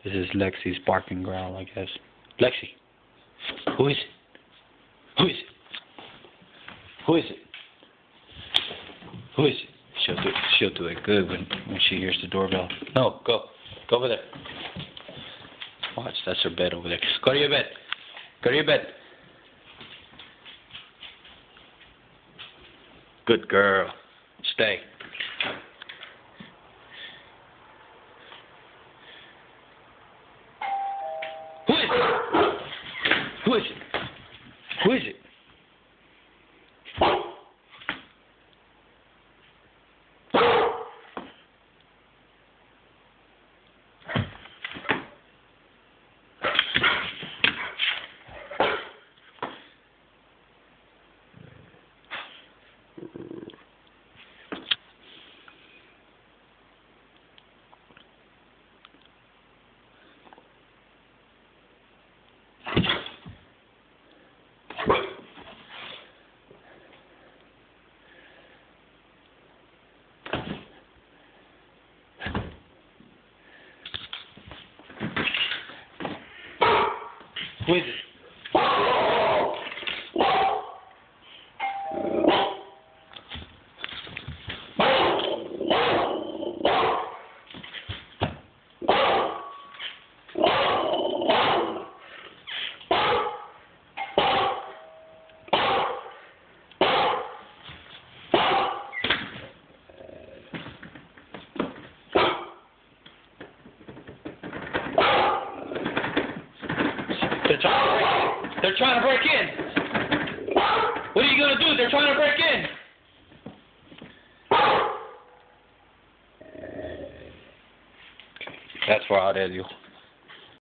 This is Lexi's barking growl, I guess. Lexi! Who is it? Who is it? Who is it? Who is it? She'll do it good when she hears the doorbell. No, go. Go over there. Watch, that's her bed over there. Go to your bed. Go to your bed. Good girl. Stay. Who is it? Who is it? Who is it? Who is it? They're trying to break in. What are you going to do? They're trying to break in. That's for Aurelio.